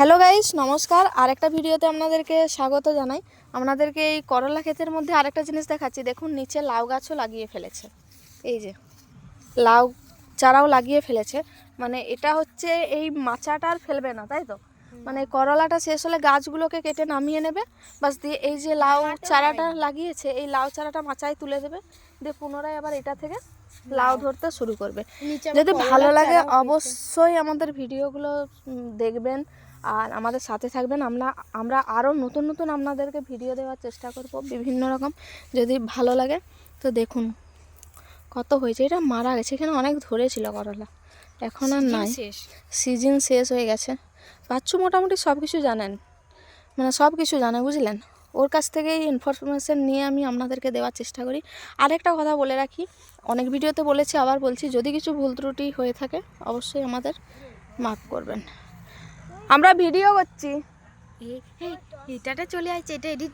Hello guys, নমস্কার। আরেকটা ভিডিওতে আপনাদেরকে স্বাগত জানাই। আপনাদেরকে এই করলা ক্ষেতের মধ্যে আরেকটা জিনিস দেখাচ্ছি। দেখুন, নিচে লাউ গাছও লাগিয়ে ফেলেছে। এই যে লাউ চারাও লাগিয়ে ফেলেছে। মানে এটা হচ্ছে এই মাচাটা আর ফেলবে না, তাই তো? মানে করলাটা শেষ হলে গাছগুলোকে কেটে নামিয়ে নেবে, বাস দিয়ে এই যে লাউ চারাটা লাগিয়েছে এই লাউ চারাটা মাচায় তুলে দেবে, দিয়ে পুনরায় আবার এটা থেকে লাউ ধরতে শুরু করবে। যদি ভালো লাগে অবশ্যই আমাদের ভিডিওগুলো দেখবেন আর আমাদের সাথে থাকবেন। আমরা আরও নতুন নতুন আপনাদেরকে ভিডিও দেওয়ার চেষ্টা করব বিভিন্ন রকম। যদি ভালো লাগে তো দেখুন কত হয়েছে। এটা মারা গেছে, এখানে অনেক ধরেছিল করলা, এখন আর নাই, সিজন শেষ হয়ে গেছে। বাচ্চু মোটামুটি সব কিছু জানেন, মানে সব কিছু জানে, বুঝলেন? ওর কাছ থেকে এই ইনফরমেশান নিয়ে আমি আপনাদেরকে দেওয়ার চেষ্টা করি। আরেকটা কথা বলে রাখি, অনেক ভিডিওতে বলেছি, আবার বলছি, যদি কিছু ভুল ত্রুটি হয়ে থাকে অবশ্যই আমাদের মাফ করবেন। আমরা ভিডিও করছি, এটাটা চলে আসছে, এটা এডিট